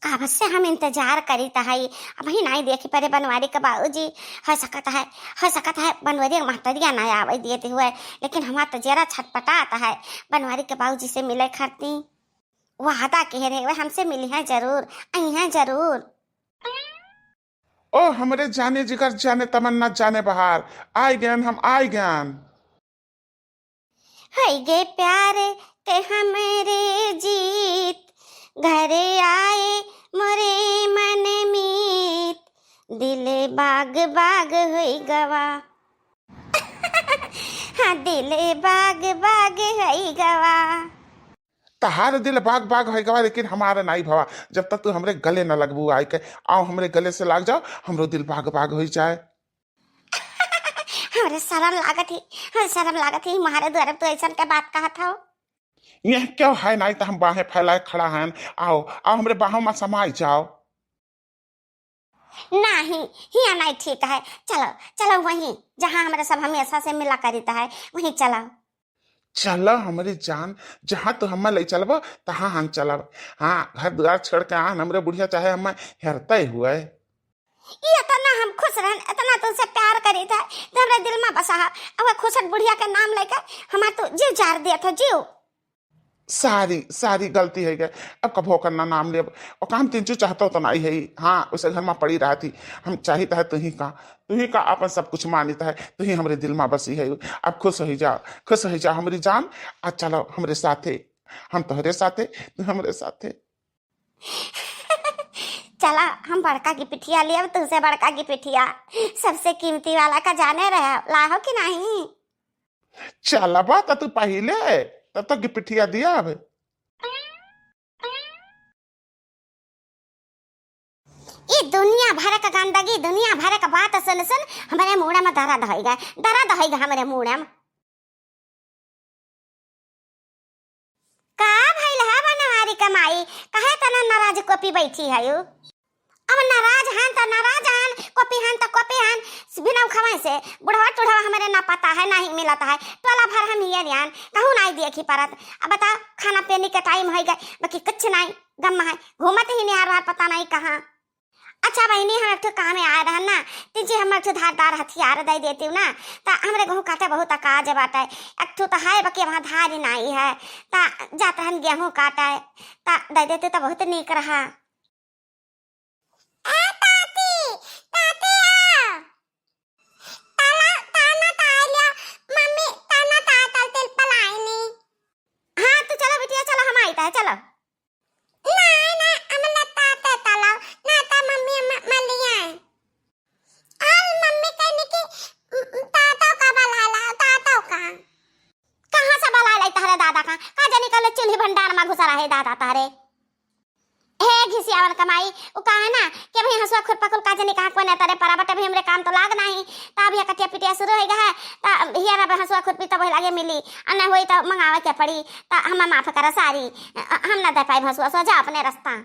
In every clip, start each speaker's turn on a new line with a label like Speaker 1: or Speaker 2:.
Speaker 1: कब से हम इंतजार करी तहाई। अब ही नहीं देखी परे बनवारी के बाबूजी। हो सकता है बनवारी महतरिया ना आवे देते हुए, लेकिन हमारा तो जरा छटपटाता है बनवारी के बाबूजी से मिले खाती। वादा कह रहे हुए हमसे मिली है जरूर, आई है जरूर।
Speaker 2: ओ हमरे जाने जिगर जाने तमन्ना जाने बहार, आए ज्ञान हम आए ज्ञान।
Speaker 1: है गे प्यार के हमारे जीत, घरे आए मोरे मन मीत, दिले बाग बाग हुई गवा। हाँ दिले बाग बाग हुई गवा।
Speaker 2: तहार दिल बाग बाग है गवा, लेकिन हमारा नहीं भवा जब तक तू हमरे गले न लगबू। आए के आओ हमरे गले से लाग जाओ, हमरो दिल बाग बाग हो जाए।
Speaker 1: हमारे शर्म लागत ही तुम्हारे द्वारा तो ऐसा क्या बात कहा था।
Speaker 2: यह क्यों है नहीं तो हम बाहें फैलाए खड़ा हैं। आओ आओ हमरे बाहों में समाई जाओ।
Speaker 1: नहीं हिया नहीं ठीक है, चलो चलो वहीं जहाँ हमारे सब हमेशा से मिला करता है वहीं चलो।
Speaker 2: चलो हमारी जान, जहाँ तो हम ले चलब तहाँ हम चलब। हाँ घर द्वार छोड़ के आन हमरे बुढ़िया चाहे हम हेरते हुए।
Speaker 1: ये इतना हम खुश रहन, इतना तुमसे प्यार करी था तो हमारे दिल में बसा। अब खुशट बुढ़िया का नाम लेकर हमारा तो जीव जार दिया था जीव।
Speaker 2: सारी सारी गलती है गए। अब कभो करना नाम ले और काम तिंचू चाहता तो नहीं है। हाँ उसे घर में पड़ी रहा थी। हम चाहता है तू ही का अपन सब कुछ मानता है, तू ही हमारे दिल में बसी है। अब खुश हो जाओ हमारी जान। आज चलो हमरे साथे, हम तुम्हारे साथे तू हमारे साथे।
Speaker 1: चला हम बड़का की पिठिया ले, अब तुझसे बड़का की पिठिया सबसे कीमती वाला का जाने रहे लाहो कि नहीं।
Speaker 2: चला बात तू पहले तब तक पिठिया दिया। अब
Speaker 1: ये दुनिया भर का गंदगी, दुनिया भर का बात सुन सुन हमारे मुड़ा में दर्द होएगा हमारे मुड़ा में। का भइल है बनवारी कमाई, कहे तना नाराज कोपी बैठी है यू। अब नाराज हन तो नाराज हन, कोपी हन तो कोपी हन। बिना खवाए से बुढ़वा टुढ़वा हमारे ना पता है ना ही मिलता है। टोला भर हम ये ध्यान कहूँ नहीं देखी परत। अब बता खाना पीने के टाइम हो गए, बाकी कुछ नहीं गम है, घूमत ही नहीं हर पता नहीं कहाँ। अच्छा बहनी हम एक काम आए रहन ना, तीजे हम एक धारदार हथियार दे देती हूँ ना, ता हमरे गेहूँ काटे बहुत काज बाटे। एक तो है बाकी वहाँ धारी नहीं है, ता जाते हम गेहूँ काटे ता दे देते तो बहुत नीक रहा। हाँ तो चलो बिटिया चलो हम आईता है चलो। कहाँ से बला लाई तारे दादा का जानी कल चूल्ही भंडार में घुसा रहे दादा तारे। हे घिसियावन कमाई वो कहा ना कि भाई हंसुआ खुद पकुल का जानी कहा कोई ना तारे पराबट भी हमरे काम तो लाग नहीं। ता भी कटिया पिटिया शुरू हो गया है, ता हिया रे हंसुआ खुद पी तो वही लागे मिली अन्ना होई तो मंगावे के पड़ी। ता हम माफ करा सारी, हम ना दे पाई हंसुआ सो जा अपने रास्ता।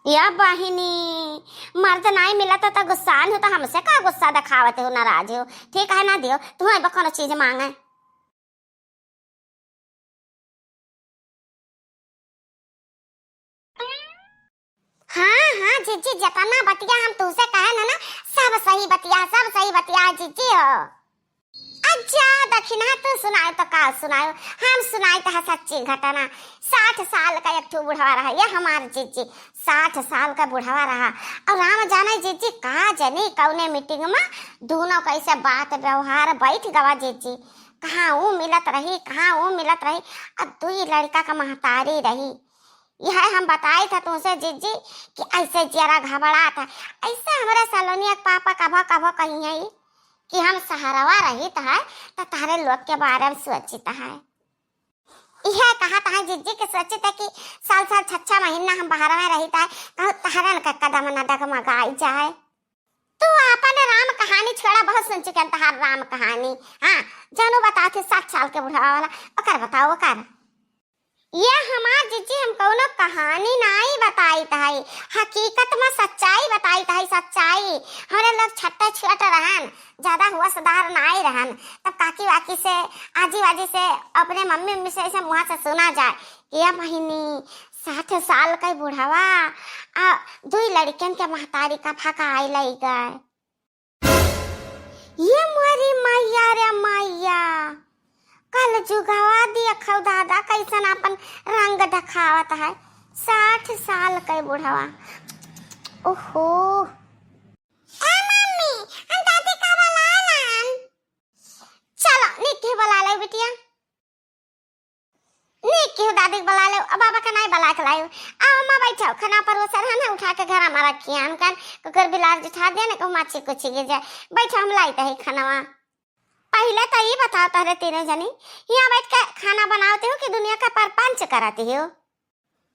Speaker 1: या बहिनी मर्द नहीं मिला तो गुस्सान हो तो हमसे का गुस्सा दिखावते हो नाराज हो। ठीक है ना दियो तुम्हें बकौन चीज मांगे। हाँ हाँ जीजी जतना बतिया हम तुझसे कहे ना सब सही बतिया जीजी हो। अच्छा दक्षिणा तू सुनाए तो का सुनायो, हम सुनाए तो सच्ची घटना। 60 साल का एक बुढ़वा रहा ये हमारे जीजी, 60 साल का बुढ़वा रहा। और राम जाने जीजी का जनी कौने मीटिंग में दोनों कैसे बात व्यवहार बैठ गवा जीजी। कहाँ वो मिलत रही अब दुई लड़का का महतारी रही। यह हम बताए था तुमसे जीजी कि ऐसे जरा घबरा था। ऐसे हमारे सलोनिया पापा कभो कही है कि हम सहारवा रही है तो तारे लोग के बारे में सोचित है। यह कहा था जीजी के सोचित है कि साल 6 महीना हम बाहर में रही था कहूँ तहरन का कदम न डगमगाई जाए। तू अपन राम कहानी छोड़ा बहुत सुन चुके तहार राम कहानी। हाँ जानू बताओ थे 60 साल के बुढ़ावा वाला ओकर बताओ ओकर। ये हमार जीजी हम कौनो कहानी नहीं बताई ताई, हकीकत में सच्चाई बताई ताई। सच्चाई हमारे लोग छट्टा छुट रहन, ज्यादा हुआ सुधार नहीं रहन। तब काकी वाकी से आजी वाजी से अपने मम्मी से ऐसे मुँह से सुना जाए कि यह महीनी 60 साल का बुढ़ावा आ 2 लड़कन के महतारी का फका आई लई गए। ये मोरी मैया रे मैया, कल जुगावा दिया खौ दादा कैसन अपन रंग दिखावत है। 60 साल का बुढ़ावा। ओहो मम्मी, हम दादी का बुला लान। चलो निकी बुला ले बिटिया, निकी दादी बुला ले। अब बाबा का नहीं बुला के लायो। आओ मां बैठो, खाना परोसा है, उठा के घर में रखिए। हम कन कुकर बिलार जिठा दे ना को माछी कुछ गिर जाए। बैठो, हम लाई तही खानावा। पहले तो ये बताओ तारे तीनों जनी यहाँ बैठ के खाना बनाते हो कि दुनिया का परपंच कराती हो?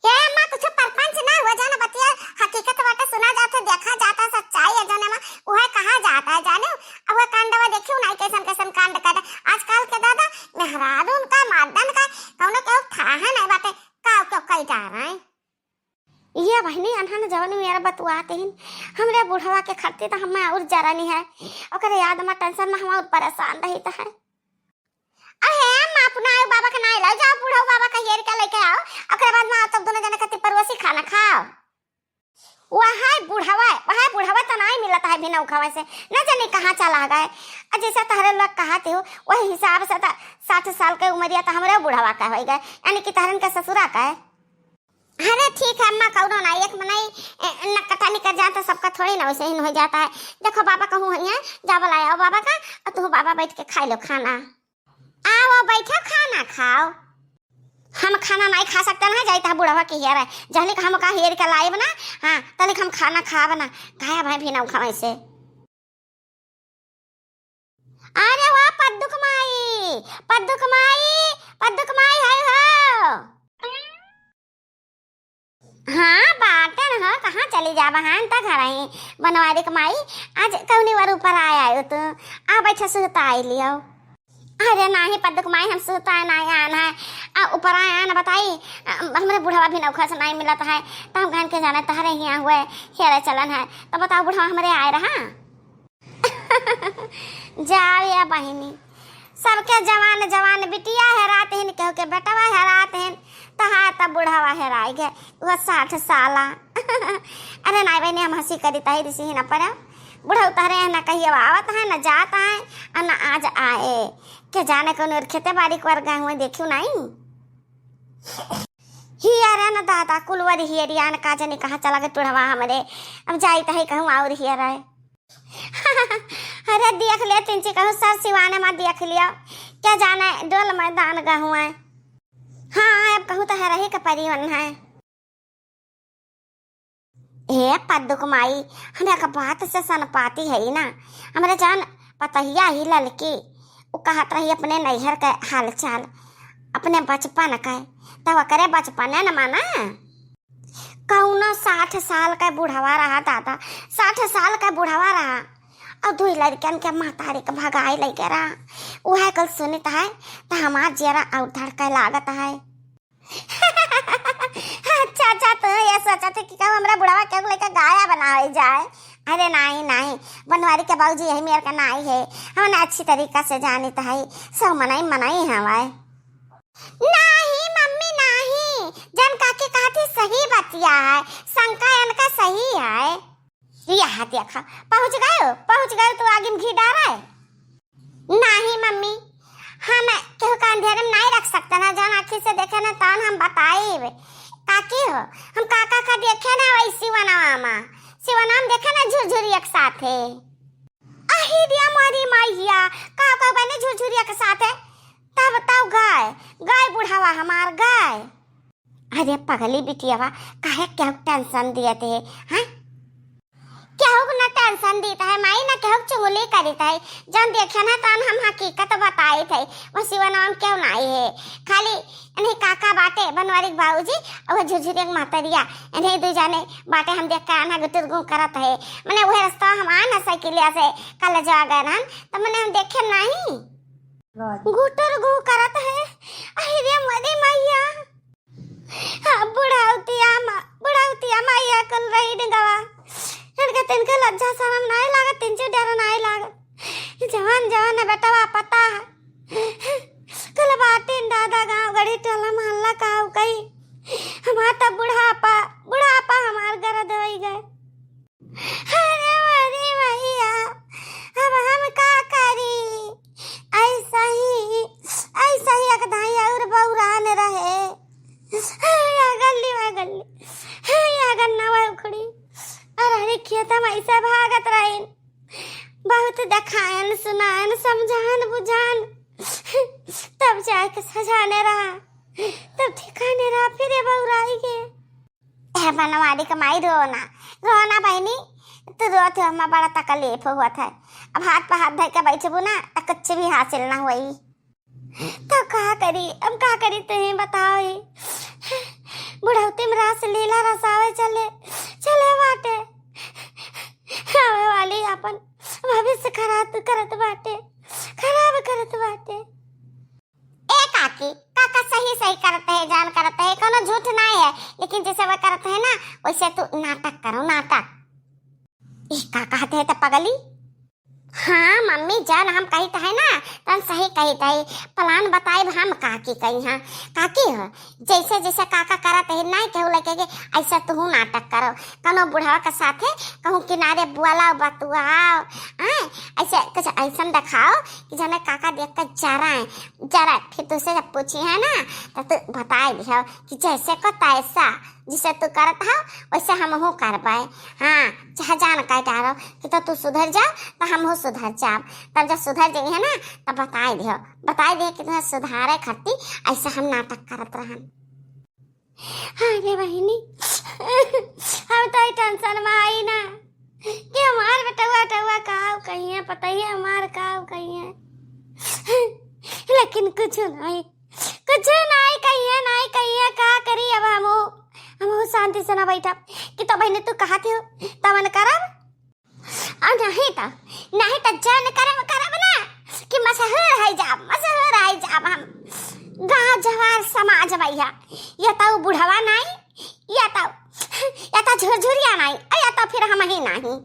Speaker 1: ये मां कुछ परपंच ना हुआ जाना बतिया, हकीकत बातें सुना जाता, देखा जाता, सच्चाई है जाने मां वह कहा जाता है जाने। अब वह कांडवा देखियो ना कैसन कैसन कांड कर आजकल के दादा मेहरादून का मादन का कौनो क्यों था है ना बातें का क्यों कई जा रहा है। ये बहनी अनहन जवानी मेरा बतुआते हैं हमरे बुढ़वा के खर्चे तो हमें और जरा नहीं है और याद में टेंशन में हम और परेशान रहता है। अहे मां अपना बाबा का नाई ला जाओ, बुढ़ा बाबा का हेर के लेके आओ, ओकरे बाद में तब दोनों जने कति परवसी खाना खाओ। वहां बुढ़ावा तो नहीं मिलता है बिना खावे से, न जाने कहां चला गए। जैसा तहरे लोग कहते हो वही हिसाब से 60 साल के उम्र या तो हमरे बुढ़ावा का हो गए, यानी कि तहरन का ससुरा का है। अरे ठीक है अम्मा, कौनो ना एक मनाई नकटा निकल जाता तो सबका थोड़ी ना वैसे ही हो जाता है। देखो बाबा कहूँ है जा बुलाया बाबा का, और तू बाबा बैठ के खा लो खाना। आओ बैठो खाना खाओ। हम खाना नहीं खा सकते ना, जाता बुढ़वा के हेर है जहनी हम का हेर के लाए बना। हाँ तनिक हम खाना खा बना खाया भाई भी ना खावे से। अरे वाह पद्दुक माई, पद्दुक माई, पद्दुक माई है हो। हाँ बाटे न हो, कहाँ चली जा बहन ता घर आई बनवारी कमाई। आज कौनी बार ऊपर आया हो तो आ बैठा सुता आई लियो। अरे नहीं पद्दुक माई, हम सुता है नहीं आना है ऊपर आया ना बताई। हमारे बुढ़ावा भी नौखा से नहीं मिलता है तो हम कहन के जाना तहरे यहाँ हुए हेरे चलन है तो बताओ बुढ़ावा हमारे आए रहा। जाओ या बहिनी, सबके जवान जवान बिटिया हेराते हैं, कहो के बेटवा हेराते हैं, तहा तब बुढ़ावा हेराई गए वह 60 साला। अरे नहीं बहनी हम हंसी करी तही ऋषि ही न पर बुढ़ा उतारे है, न कहीं आवत है न जाता है और न आज आए के जाने को खेते बाड़ी कर गए हुए देखियो नहीं। हियर न दादा कुलवर हियरिया न का जाने कहाँ चला गए बुढ़वा हमारे। अब जाई तही कहूँ और हियर है। अरे देख लिया तिनची कहूँ सर सिवाने में देख लिया क्या जाने डोल मैदान गहूँ है। हाँ अब कहूँ तो है रही का परिवन है। ए पद्दुक माई, हमें का बात से सन पाती है ना, हमारे जान पतहिया ही ललकी वो कहत रही अपने नैहर का हाल चाल, अपने बचपन का तब करे बचपन न माना। कौनो 60 साल का बुढ़ावा रहा दादा, 60 साल का बुढ़ावा रहा और 2 लड़कियन के महतारी के भगाई लेके रहा। वह कल सुनित है तो हमार जरा और धड़का लागत है। अच्छा तो ये सोचा थे कि कब हमरा बुढ़ावा के लेकर गाया बनावे जाए। अरे नहीं नहीं, बनवारी के बाबूजी यही मेरे का नाई है, हमने अच्छी तरीका से जानी तो है सब मनाई हवाए। नहीं मम्मी नहीं, जन काके कहती सही बतिया है, शंका इनका सही है। यह देखा पहुंच गए तो आगे में घी डाला है। नहीं मम्मी, हम केहू का अंधेरे में नहीं रख सकते ना, जन आँखी से देखे ना तन हम बताए काकी हो। हम काका का देखे ना वैसी बनावा शिवनाम देखे ना झुरझुरिया के साथ है। अहिरिया मारी माइया का बने झुरझुरिया के साथ है तब बताओ गाय बुढ़ावा हमार गाय। अरे पगली बिटियावा काहे क्या टेंशन दिए थे हैं? क्या ना टेंशन देता है माई ना क्या चुगली करता है, जन देखे ना तन हम हकीकत बताए थे वो शिवनाम क्यों नहीं है। खाली इन्हें काका बाटे बनवारी बाबूजी और झुरझुरी मातरिया इन्हें 2 जाने बाटे हम देख के आना गुटर गु करत है। मैंने वह रास्ता हम आना साइकिलिया से कल जा गए ना तो मैंने हम देखे नहीं गुटर गु करत है। अरे मरी मैया बुढ़ावतिया मैया कल रही डंगवा तिनके लज्जा शरम नहीं लागत, तिनसे डर नहीं लागत। जवान है बेटा पता है कल बातें दादा गांव गड़ी टोला मोहल्ला का कई हमार तो बुढ़ापा बुढ़ापा हमार गरद हो गए। अरे अरे भैया अब हम का करी, ऐसा ही अगधाई और बौरान रहे। या गल्ली या गन्ना उखड़ी और हरी खेत में ऐसा भागत रहे। बहुत देखायन सुनायन समझान बुझान तब जाके सजाने रहा, तब ठिकाने रहा, फिर ये बौराई के बनवाड़ी कमाई रोना बहनी तो रोते हमारा बड़ा तकलीफ हुआ था। अब हाथ पर हाथ धर के बैठबू ना तो कुछ भी हासिल ना हुई तो क्या करी, अब क्या करी तुम्हें बताओ। ही बुढ़ौती में रास लीला रसावे चले बाटे, आवे वाली अपन भविष्य खराब करत बाटे। ए काकी काका सही करते है, जान करते है, कोनो झूठ नहीं है, लेकिन जैसे वो करते है ना वैसे तू नाटक करो नाटक। का कहते है तो पगली। हाँ मम्मी जान हम कही तो है ना तन सही कही तही प्लान बताए हम काकी कही। हाँ काकी हो जैसे जैसे काका करत है नहीं कहू लगे कि ऐसा तू नाटक करो, कनो बुढ़ावा के साथे कहूँ किनारे बुआला बतुआओ, ऐसे कुछ ऐसा दिखाओ कि जाने काका देख कर जरा फिर तुझसे जब पूछी है ना तो तू बताए दियो कि जैसे को तैसा जिसे तू करत हो वैसे हम हो कर पाए। हाँ चाहे जान कह डालो कि तो तू सुधर जा तो हम हो सुधर जाओ, तब जब सुधर जाइए ना तब बताए दियो कि तुम्हें सुधारे खत्ती ऐसा हम नाटक करत रहन। अरे बहनी हम तो टेंशन में आई ना कि हमार बेटवा काव कहिए पता ही हमार काव कहिए, लेकिन कुछ नहीं कहिए का करी। अब हम शांति से ना बैठा कि तो बहने तू कहा थे तब न करब और नहीं तो जान करब ना कि मशहूर है जाब हम गांव जवार समाज भैया, या तो बुढ़वा नहीं या तो झुरझुरिया नहीं या तो फिर हम ही नहीं।